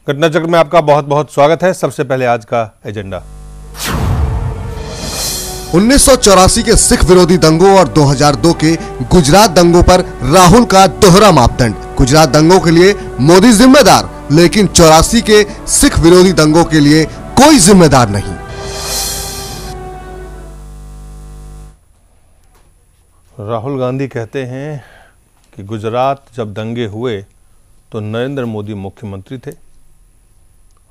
घटना चक्र में आपका बहुत बहुत स्वागत है। सबसे पहले आज का एजेंडा। 1984 के सिख विरोधी दंगों और 2002 के गुजरात दंगों पर राहुल का दोहरा मापदंड। गुजरात दंगों के लिए मोदी जिम्मेदार, लेकिन 84 के सिख विरोधी दंगों के लिए कोई जिम्मेदार नहीं। राहुल गांधी कहते हैं कि गुजरात जब दंगे हुए तो नरेंद्र मोदी मुख्यमंत्री थे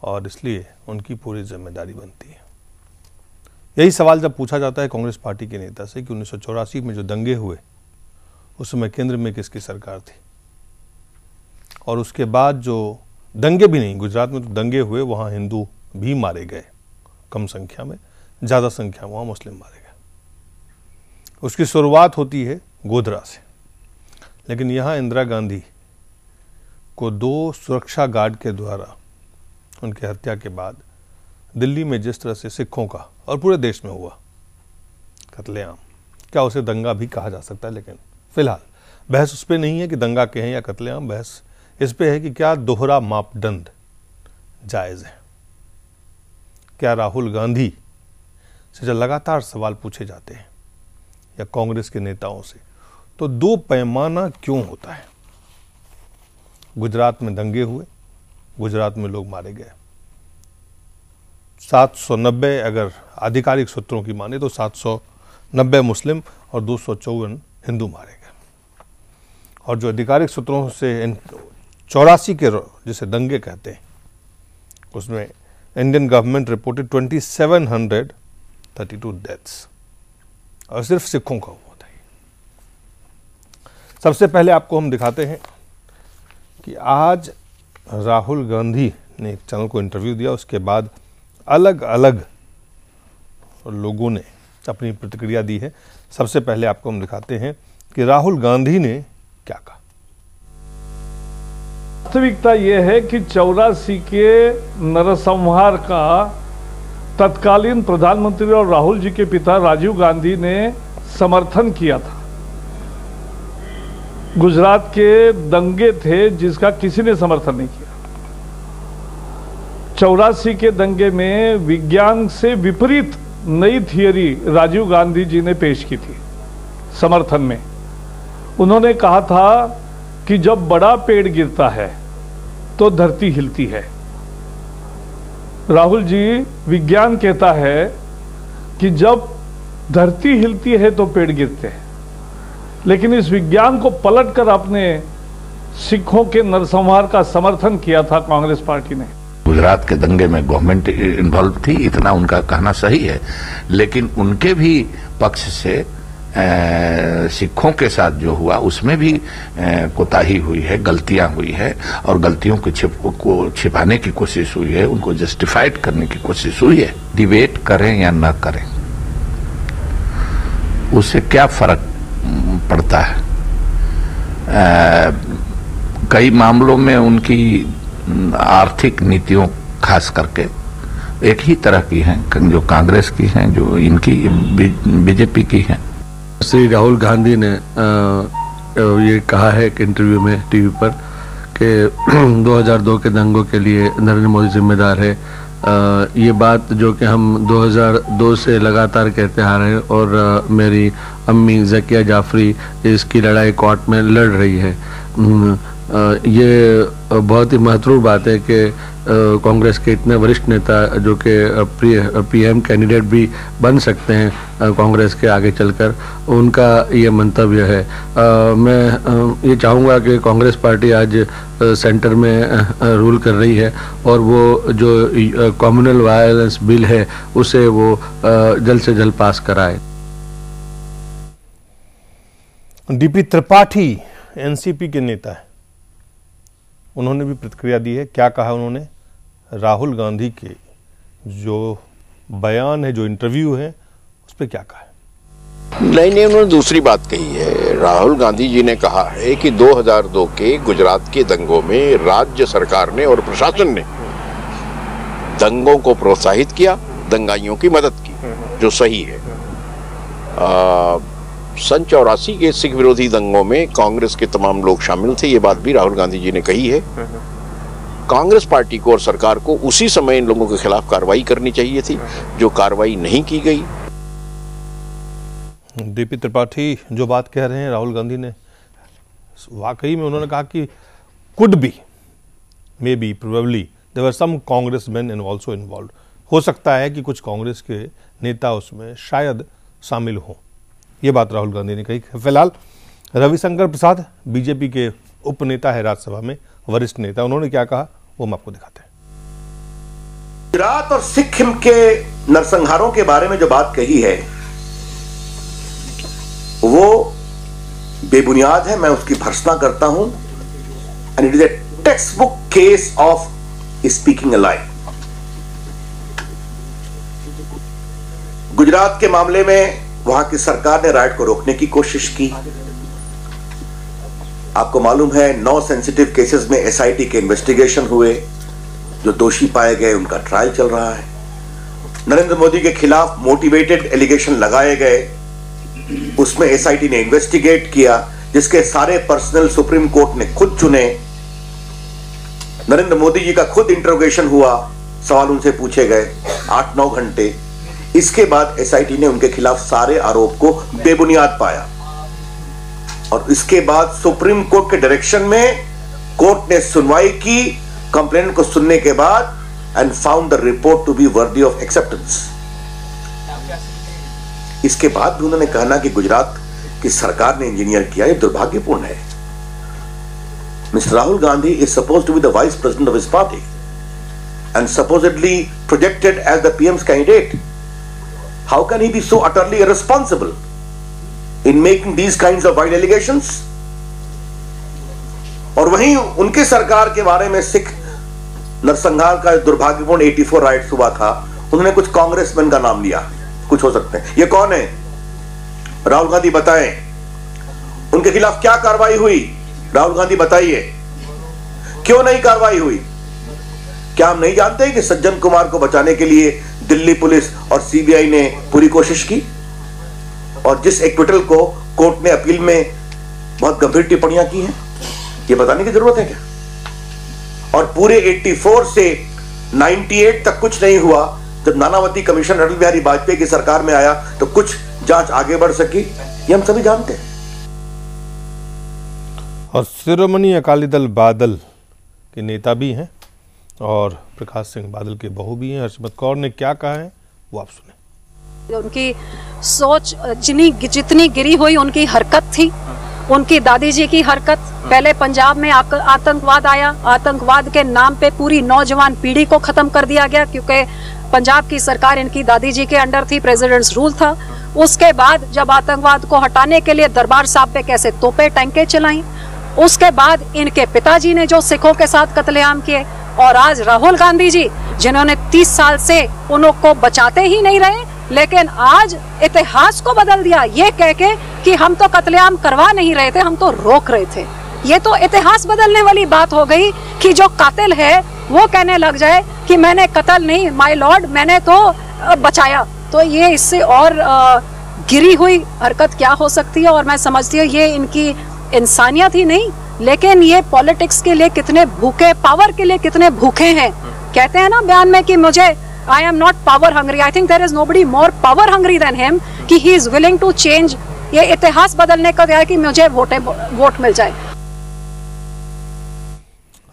और इसलिए उनकी पूरी जिम्मेदारी बनती है। यही सवाल जब पूछा जाता है कांग्रेस पार्टी के नेता से कि 1984 में जो दंगे हुए उस समय केंद्र में किसकी सरकार थी, और उसके बाद जो दंगे भी नहीं, गुजरात में तो दंगे हुए, वहाँ हिंदू भी मारे गए कम संख्या में, ज़्यादा संख्या में वहाँ मुस्लिम मारे गए। उसकी शुरुआत होती है गोधरा से, लेकिन यहाँ इंदिरा गांधी को 2 सुरक्षा गार्ड के द्वारा उनकी हत्या के बाद दिल्ली में जिस तरह से सिखों का और पूरे देश में हुआ कत्लेआम, क्या उसे दंगा भी कहा जा सकता है? लेकिन फिलहाल बहस उस पर नहीं है कि दंगा कहें या कत्लेआम, बहस इस पे है कि क्या दोहरा मापदंड जायज़ है। क्या राहुल गांधी से जब लगातार सवाल पूछे जाते हैं या कांग्रेस के नेताओं से, तो 2 पैमाना क्यों होता है? गुजरात में दंगे हुए, गुजरात में लोग मारे गए, 790 अगर आधिकारिक सूत्रों की माने तो 790 मुस्लिम और 254 हिंदू मारे गए, और जो आधिकारिक सूत्रों से 84 के जिसे दंगे कहते हैं उसमें इंडियन गवर्नमेंट रिपोर्टेड 2732 डेथ्स, और सिर्फ सिखों का हुआ था। सबसे पहले आपको हम दिखाते हैं कि आज राहुल गांधी ने एक चैनल को इंटरव्यू दिया, उसके बाद अलग अलग लोगों ने अपनी प्रतिक्रिया दी है। सबसे पहले आपको हम दिखाते हैं कि राहुल गांधी ने क्या कहा। वास्तविकता यह है कि 84 के नरसंहार का तत्कालीन प्रधानमंत्री और राहुल जी के पिता राजीव गांधी ने समर्थन किया था। गुजरात के दंगे थे जिसका किसी ने समर्थन नहीं किया। 84 के दंगे में विज्ञान से विपरीत नई थियरी राजीव गांधी जी ने पेश की थी समर्थन में। उन्होंने कहा था कि जब बड़ा पेड़ गिरता है तो धरती हिलती है। राहुल जी, विज्ञान कहता है कि जब धरती हिलती है तो पेड़ गिरते हैं, लेकिन इस विज्ञान को पलटकर अपने सिखों के नरसंहार का समर्थन किया था कांग्रेस पार्टी ने। गुजरात के दंगे में गवर्नमेंट इन्वॉल्व थी, इतना उनका कहना सही है, लेकिन उनके भी पक्ष से सिखों के साथ जो हुआ उसमें भी कोताही हुई है, गलतियां हुई है, और गलतियों को छिपाने की कोशिश हुई है, उनको जस्टिफाइड करने की कोशिश हुई है। डिबेट करें या न करें, उससे क्या फर्क पड़ता है? कई मामलों में उनकी आर्थिक नीतियों खास करके एक ही तरह की हैं, जो कांग्रेस की हैं, जो इनकी बीजेपी की हैं। श्री राहुल गांधी ने ये कहा है कि इंटरव्यू में टीवी पर कि 2002 के दंगों के लिए नरेंद्र मोदी जिम्मेदार है। ये बात जो कि हम 2002 से लगातार कहते आ रहे हैं, और मेरी अम्मी ज़किया जाफरी इसकी लड़ाई कोर्ट में लड़ रही है। ये बहुत ही महत्वपूर्ण बात है कि कांग्रेस के इतने वरिष्ठ नेता जो कि पीएम कैंडिडेट भी बन सकते हैं कांग्रेस के आगे चलकर, उनका ये मंतव्य है। मैं ये चाहूँगा कि कांग्रेस पार्टी आज सेंटर में रूल कर रही है, और वो जो कम्युनल वायलेंस बिल है उसे वो जल्द से जल्द पास कराए। डीपी त्रिपाठी एनसीपी के नेता है, उन्होंने भी प्रतिक्रिया दी है। क्या कहा उन्होंने? राहुल गांधी के जो बयान है, जो इंटरव्यू है, उस पर क्या कहा है? नहीं, उन्होंने दूसरी बात कही है। राहुल गांधी जी ने कहा है कि 2002 के गुजरात के दंगों में राज्य सरकार ने और प्रशासन ने दंगों को प्रोत्साहित किया, दंगाइयों की मदद की, जो सही है। 84 के सिख विरोधी दंगों में कांग्रेस के तमाम लोग शामिल थे, ये बात भी राहुल गांधी जी ने कही है। कांग्रेस पार्टी को और सरकार को उसी समय इन लोगों के खिलाफ कार्रवाई करनी चाहिए थी, जो कार्रवाई नहीं की गई। डीपी त्रिपाठी जो बात कह रहे हैं राहुल गांधी ने, वाकई में उन्होंने कहा कि could be, may be, probably there were some Congressman and also involved. हो सकता है कि कुछ कांग्रेस के नेता उसमें शायद शामिल हों, ये बात राहुल गांधी ने कही। फिलहाल रविशंकर प्रसाद बीजेपी के उप नेता है राज्यसभा में, वरिष्ठ नेता, उन्होंने क्या कहा वो हम आपको दिखाते हैं। गुजरात और सिक्किम के नरसंहारों के बारे में जो बात कही है वो बेबुनियाद है, मैं उसकी भर्त्सना करता हूं। And it is a textbook case of speaking a lie. Gujarat के मामले में वहां की सरकार ने राइट को रोकने की कोशिश की। आपको मालूम है 9 सेंसिटिव केसेस में एसआईटी के इन्वेस्टिगेशन हुए, जो दोषी पाए गए उनका ट्रायल चल रहा है। नरेंद्र मोदी के खिलाफ मोटिवेटेड एलिगेशन लगाए गए, उसमें एसआईटी ने इन्वेस्टिगेट किया, जिसके सारे पर्सनल सुप्रीम कोर्ट ने खुद चुने। नरेंद्र मोदी जी का खुद इंटरोगेशन हुआ, सवाल उनसे पूछे गए 8-9 घंटे। इसके बाद एसआईटी ने उनके खिलाफ सारे आरोप को बेबुनियाद पाया और इसके बाद सुप्रीम कोर्ट के डायरेक्शन में कोर्ट ने सुनवाई की कंप्लेंट को सुनने के बाद and found the report to be worthy of acceptance. इसके बाद भी उन्होंने कहना कि गुजरात की सरकार ने इंजीनियर किया, यह दुर्भाग्यपूर्ण है। Mister Rahul Gandhi is supposed to be the vice president of his party and supposedly projected as the PM's candidate. How can he be so utterly irresponsible in making these kinds of wild allegations? और वहीं उनके सरकार के बारे में सिख नरसंहार का दुर्भाग्यपूर्ण 84 राइट्स हुआ था, उन्होंने कुछ कांग्रेसमैन का नाम लिया, कुछ हो सकते हैं। ये कौन है? राहुल गांधी बताएं, उनके खिलाफ क्या कार्रवाई हुई? राहुल गांधी बताइए, क्यों नहीं कार्रवाई हुई? क्या हम नहीं जानते कि सज्जन कुमार को बचाने के लिए दिल्ली पुलिस और सीबीआई ने पूरी कोशिश की और जिस एक्विटल को कोर्ट ने अपील में बहुत गंभीर टिप्पणियां की हैं, ये बताने की जरूरत है क्या? और पूरे 84 से 98 तक कुछ नहीं हुआ। जब नानावती कमीशन अटल बिहारी वाजपेयी की सरकार में आया तो कुछ जांच आगे बढ़ सकी, ये हम सभी जानते हैं। और शिरोमणि अकाली दल बादल के नेता भी हैं और प्रकाश सिंह बादल के बहू भी हैं। हर्षमत कौर ने क्या कहा है वो आप सुने। उनकी सोच जितनी गिरी हुई उनकी हरकत थी, उनकी दादी जी की हरकत। पहले पंजाब में आतंकवाद आया, आतंकवाद के नाम पे पूरी नौजवान पीढ़ी को खत्म कर दिया गया, क्योंकि पंजाब की सरकार इनकी दादी जी के अंडर थी, प्रेसिडेंट्स रूल था। उसके बाद जब आतंकवाद को हटाने के लिए दरबार साहब पे कैसे तोपे टैंके चलाई, उसके बाद इनके पिताजी ने जो सिखों के साथ कत्लेआम किए, और आज राहुल गांधी जी जिन्होंने 30 साल से उनको बचाते ही नहीं रहे, लेकिन आज इतिहास को बदल दिया ये कह के कि हम तो कत्लेआम करवा नहीं रहे थे, हम तो रोक रहे थे। ये तो इतिहास बदलने वाली बात हो गई कि जो कातिल है वो कहने लग जाए कि मैंने कत्ल नहीं, माय लॉर्ड, मैंने तो बचाया। तो ये इससे और गिरी हुई हरकत क्या हो सकती है? और मैं समझती हूँ ये इनकी इंसानियत ही नहीं, लेकिन ये पॉलिटिक्स के लिए कितने भूखे, पावर के लिए कितने भूखे हैं। कहते हैं ना बयान में कि मुझे I am not power hungry, I think there is nobody more power hungry than him, कि he is willing to change, ये इतिहास बदलने का दिया कि मुझे वोट मिल जाए।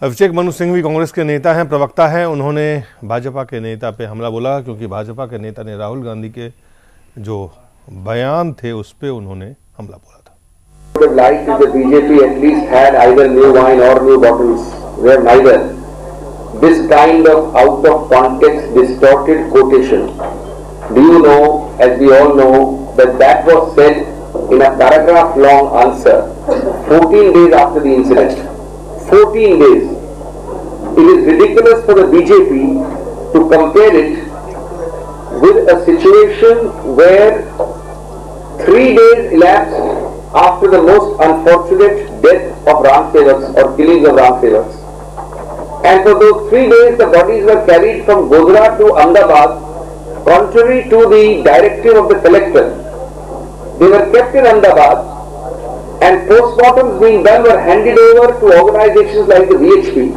अभिषेक मनु सिंह भी कांग्रेस के नेता हैं, प्रवक्ता हैं। उन्होंने भाजपा के नेता पे हमला बोला क्योंकि भाजपा के नेता ने राहुल गांधी के जो बयान थे उस पे उन्होंने हमला बोला था। would have liked if the BJP at least had either new wine or new bottles, where neither. This kind of out of context distorted quotation. Do you know, as we all know, that was said in a paragraph long answer 14 days after the incident. 14 days. It is ridiculous for the BJP to compare it with a situation where 3 days elapsed after the most unfortunate death of Ram Sevaks or killings of Ram Sevaks. And for those 3 days the bodies were carried from Godhra to Ahmedabad contrary to the directive of the collector. They were kept in Ahmedabad and postmortems being done were handed over to organizations like the VHP.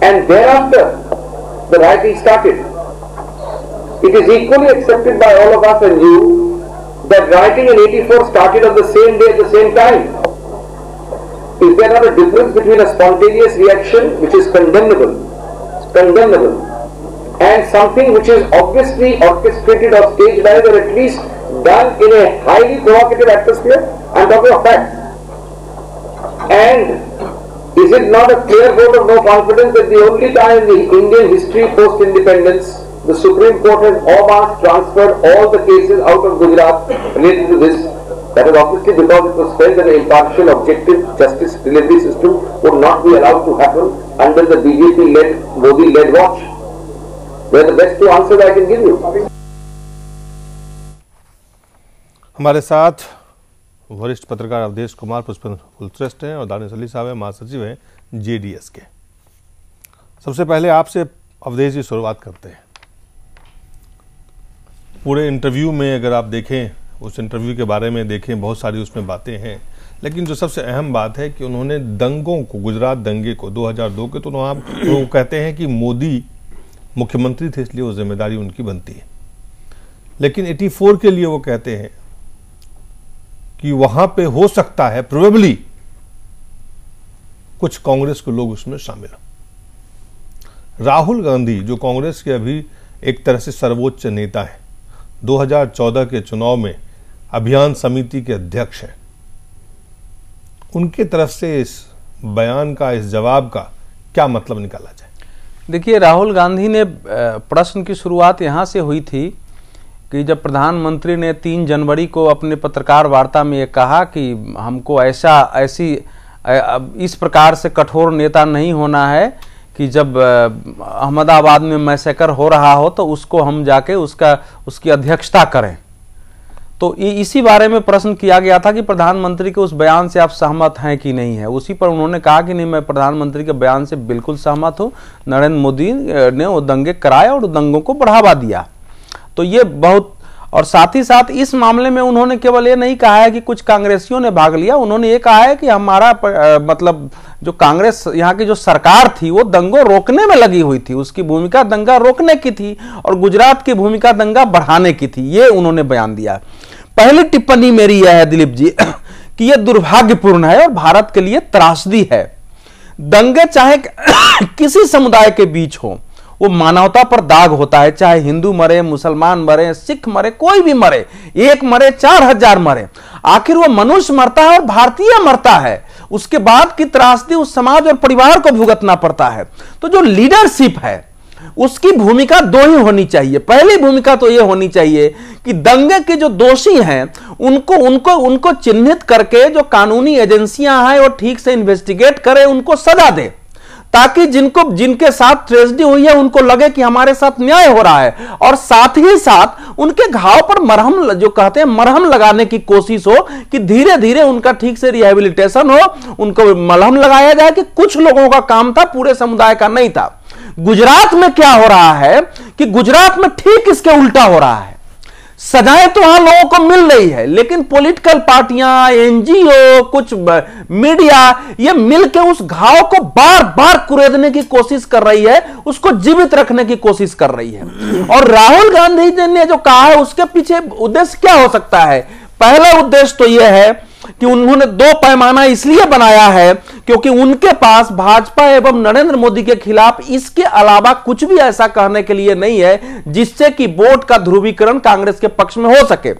and thereafter the rioting started. It is equally accepted by all of us and you that rioting in 84 started on the same day at the same time. Is there not a difference between a spontaneous reaction, which is condemnable, and something which is obviously orchestrated or staged or at least done in a highly provocative atmosphere? I am talking of facts. And is it not a clear vote of no confidence that the only time in the Indian history post-independence the Supreme Court has en masse transferred all the cases out of Gujarat related to this? That is obviously because it was felt that an impartial, objective justice delivery system would not be allowed to happen under the BJP-led, Modi-led watch. They are the best two answers I can give you. हमारे साथ वरिष्ठ पत्रकार अवधेश कुमार पुष्पेंद्र कुलश्रेष्ठ हैं और दानिश अली साहब हैं, महासचिव हैं जेडीएस के। सबसे पहले आपसे अवधेश जी शुरुआत करते हैं। पूरे इंटरव्यू में अगर आप देखें, उस इंटरव्यू के बारे में देखें, बहुत सारी उसमें बातें हैं, लेकिन जो सबसे अहम बात है कि उन्होंने दंगों को, गुजरात दंगे को 2002 के, तो वो कहते हैं कि मोदी मुख्यमंत्री थे इसलिए वो जिम्मेदारी उनकी बनती है। लेकिन 84 के लिए वो कहते हैं कि वहां पे हो सकता है प्रोबेबली कुछ कांग्रेस के लोग उसमें शामिल हो। राहुल गांधी जो कांग्रेस के अभी एक तरह से सर्वोच्च नेता है, 2014 के चुनाव में अभियान समिति के अध्यक्ष हैं, उनके तरफ से इस बयान का, इस जवाब का क्या मतलब निकाला जाए? देखिए, राहुल गांधी ने प्रश्न की शुरुआत यहाँ से हुई थी कि जब प्रधानमंत्री ने 3 जनवरी को अपने पत्रकार वार्ता में ये कहा कि हमको इस प्रकार से कठोर नेता नहीं होना है कि जब अहमदाबाद में मैसेकर हो रहा हो तो उसको हम जाके उसकी अध्यक्षता करें। तो इसी बारे में प्रश्न किया गया था कि प्रधानमंत्री के उस बयान से आप सहमत हैं कि नहीं है। उसी पर उन्होंने कहा कि नहीं, मैं प्रधानमंत्री के बयान से बिल्कुल सहमत हूं। नरेंद्र मोदी ने वो दंगे कराए और दंगों को बढ़ावा दिया। तो ये बहुत, और साथ ही साथ इस मामले में उन्होंने केवल ये नहीं कहा है कि कुछ कांग्रेसियों ने भाग लिया, उन्होंने ये कहा है कि हमारा मतलब जो कांग्रेस यहाँ की जो सरकार थी वो दंगों रोकने में लगी हुई थी, उसकी भूमिका दंगा रोकने की थी और गुजरात की भूमिका दंगा बढ़ाने की थी, ये उन्होंने बयान दिया। पहली टिप्पणी मेरी यह है दिलीप जी कि यह दुर्भाग्यपूर्ण है और भारत के लिए त्रासदी है। दंगे चाहे किसी समुदाय के बीच हो, वो मानवता पर दाग होता है, चाहे हिंदू मरे, मुसलमान मरे, सिख मरे, कोई भी मरे, 1 मरे 4000 मरे, आखिर वो मनुष्य मरता है और भारतीय मरता है। उसके बाद की त्रासदी उस समाज और परिवार को भुगतना पड़ता है। तो जो लीडरशिप है उसकी भूमिका 2 ही होनी चाहिए। पहली भूमिका तो यह होनी चाहिए कि दंगे के जो दोषी हैं उनको चिन्हित करके जो कानूनी एजेंसियां हैं वो ठीक से इन्वेस्टिगेट करें, उनको सजा दे, ताकि जिनके साथ ट्रेजेडी हुई है उनको लगे कि हमारे साथ न्याय हो रहा है, और साथ ही साथ उनके घाव पर मरहम, जो कहते हैं मरहम लगाने की कोशिश हो कि धीरे धीरे उनका ठीक से रिहेबिलिटेशन हो, उनको मलहम लगाया जाए कि कुछ लोगों का काम था, पूरे समुदाय का नहीं था। गुजरात में क्या हो रहा है कि गुजरात में ठीक इसके उल्टा हो रहा है। सजाएं तो वहां लोगों को मिल रही है, लेकिन पॉलिटिकल पार्टियां, एनजीओ, कुछ मीडिया, ये मिलकर उस घाव को बार बार कुरेदने की कोशिश कर रही है, उसको जीवित रखने की कोशिश कर रही है। और राहुल गांधी जी ने जो कहा है उसके पीछे उद्देश्य क्या हो सकता है? पहला उद्देश्य तो यह है कि उन्होंने 2 पैमाना इसलिए बनाया है क्योंकि उनके पास भाजपा एवं नरेंद्र मोदी के खिलाफ इसके अलावा कुछ भी ऐसा कहने के लिए नहीं है जिससे कि वोट का ध्रुवीकरण कांग्रेस के पक्ष में हो सके।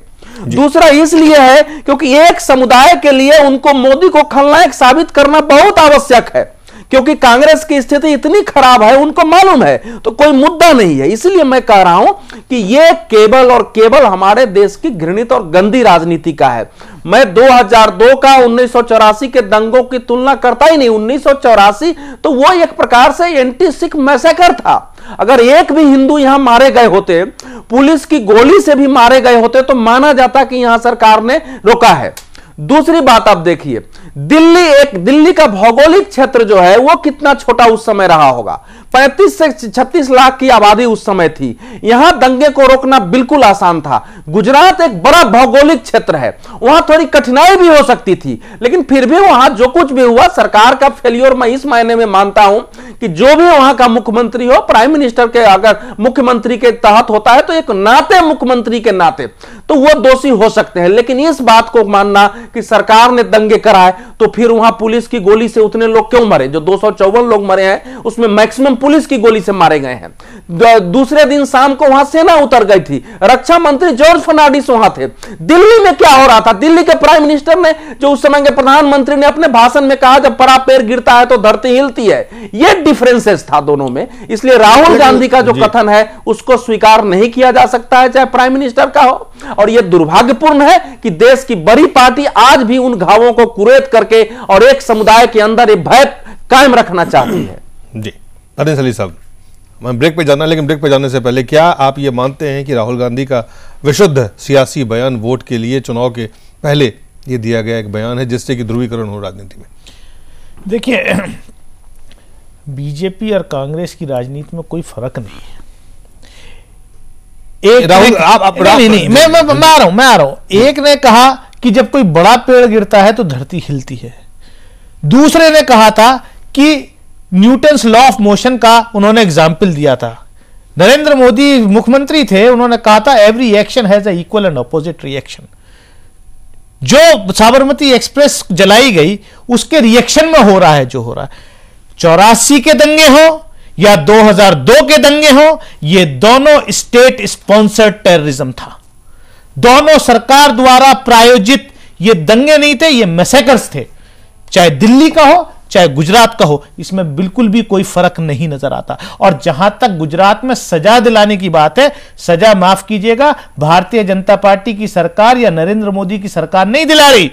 दूसरा इसलिए है क्योंकि एक समुदाय के लिए उनको मोदी को खलनायक साबित करना बहुत आवश्यक है, क्योंकि कांग्रेस की स्थिति इतनी खराब है, उनको मालूम है, तो कोई मुद्दा नहीं है। इसलिए मैं कह रहा हूं कि यह केवल और केवल हमारे देश की घृणित और गंदी राजनीति का है। मैं 2002 का 1984 के दंगों की तुलना करता ही नहीं। 1984 तो वो एक प्रकार से एंटी सिख मैसेकर था। अगर एक भी हिंदू यहां मारे गए होते, पुलिस की गोली से भी मारे गए होते, तो माना जाता कि यहां सरकार ने रोका है। दूसरी बात आप देखिए, दिल्ली का भौगोलिक क्षेत्र जो है वो कितना छोटा उस समय रहा होगा। 35 से 36 लाख की आबादी उस समय थी। यहां दंगे को रोकना बिल्कुल आसान था। गुजरात एक बड़ा भौगोलिक क्षेत्र है, वहां थोड़ी कठिनाई भी हो सकती थी, लेकिन फिर भी वहां जो कुछ भी हुआ सरकार का फेलियर मैं इस मायने में मानता हूं कि जो भी वहां का मुख्यमंत्री हो, प्राइम मिनिस्टर के अगर मुख्यमंत्री के तहत होता है तो एक नाते मुख्यमंत्री के नाते तो वो दोषी हो सकते हैं। लेकिन इस बात को मानना कि सरकार ने दंगे कराए तो फिर वहां पुलिस की गोली से उतने लोग क्यों मरे? जो 254 लोग मरे हैं उसमें मैक्सिमम पुलिस की गोली से मारे गए हैं। दूसरे दिन शाम को वहां सेना उतर गई थी, रक्षा मंत्री जॉर्ज फर्नांडिस वहां थे। दिल्ली में क्या हो रहा था? दिल्ली के प्राइम मिनिस्टर ने, जो उस समय के प्रधानमंत्री ने अपने भाषण में कहा जब बड़ा पैर गिरता है तो धरती हिलती है। यह डिफरेंसेस था दोनों में। इसलिए राहुल गांधी का जो कथन है उसको स्वीकार नहीं किया जा सकता है, चाहे प्राइम मिनिस्टर का हो। और यह दुर्भाग्यपूर्ण है कि देश की बड़ी पार्टी आज भी उन घावों को कुरेद करके और एक समुदाय के अंदर एक भय कायम रखना चाहती है। जी अनिस अली साहब, मैं ब्रेक पे जाना, लेकिन ब्रेक पे जाने से पहले क्या आप ये मानते हैं कि राहुल गांधी का विशुद्ध सियासी बयान वोट के लिए चुनाव के पहले ये दिया गया एक बयान है जिससे कि ध्रुवीकरण हो राजनीति में? देखिए, बीजेपी और कांग्रेस की राजनीति में कोई फर्क नहीं है। मैं आ रहा हूं। एक ने कहा कि जब कोई बड़ा पेड़ गिरता है तो धरती हिलती है। दूसरे ने कहा था कि न्यूटन्स लॉ ऑफ मोशन का उन्होंने एग्जाम्पल दिया था। नरेंद्र मोदी मुख्यमंत्री थे, उन्होंने कहा था every action has a equal and opposite reaction. जो साबरमती एक्सप्रेस जलाई गई उसके रिएक्शन में हो रहा है जो हो रहा है। 84 के दंगे हो या 2002 के दंगे हो, ये दोनों स्टेट स्पॉन्सर्ड टेररिज्म था। दोनों सरकार द्वारा प्रायोजित ये दंगे नहीं थे, ये मैसेकर्स थे। चाहे दिल्ली का हो चाहे गुजरात का हो, इसमें बिल्कुल भी कोई फर्क नहीं नजर आता। और जहां तक गुजरात में सजा दिलाने की बात है, सजा माफ कीजिएगा, भारतीय जनता पार्टी की सरकार या नरेंद्र मोदी की सरकार नहीं दिला रही।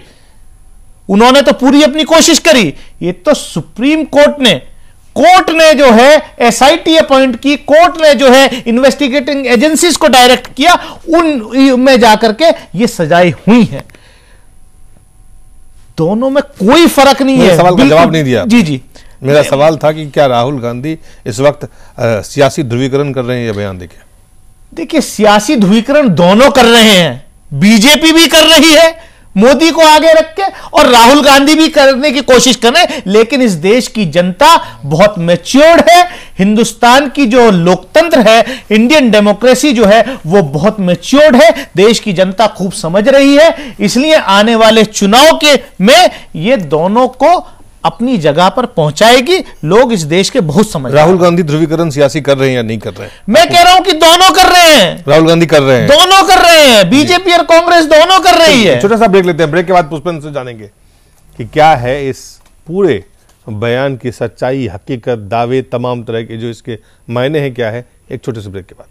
उन्होंने तो पूरी अपनी कोशिश करी। ये तो सुप्रीम कोर्ट ने जो है एसआईटी अपॉइंट की, कोर्ट ने जो है इन्वेस्टिगेटिंग एजेंसीज को डायरेक्ट किया, उन में जाकर के ये सजाएं हुई हैं। दोनों में कोई फर्क नहीं है। सवाल का जवाब नहीं दिया। जी मेरा सवाल था कि क्या राहुल गांधी इस वक्त सियासी ध्रुवीकरण कर रहे हैं? ये बयान देखिए, सियासी ध्रुवीकरण दोनों कर रहे हैं। बीजेपी भी कर रही है मोदी को आगे रख के, और राहुल गांधी भी करने की कोशिश कर रहे हैं। लेकिन इस देश की जनता बहुत मैच्योर्ड है। हिंदुस्तान की जो लोकतंत्र है, इंडियन डेमोक्रेसी जो है, वो बहुत मैच्योर्ड है। देश की जनता खूब समझ रही है। इसलिए आने वाले चुनाव में ये दोनों को अपनी जगह पर पहुंचाएगी। लोग इस देश के बहुत समझ। राहुल गांधी ध्रुवीकरण सियासी कर रहे हैं या नहीं कर रहे हैं? मैं कह रहा हूं कि दोनों कर रहे हैं। राहुल गांधी कर रहे हैं, दोनों कर रहे हैं। बीजेपी और कांग्रेस दोनों कर रही है। छोटा सा ब्रेक लेते हैं। ब्रेक के बाद पुष्पेंद्र से जानेंगे कि क्या है इस पूरे बयान की सच्चाई, हकीकत, दावे, तमाम तरह के जो इसके मायने हैं क्या है। एक छोटे से ब्रेक के बाद।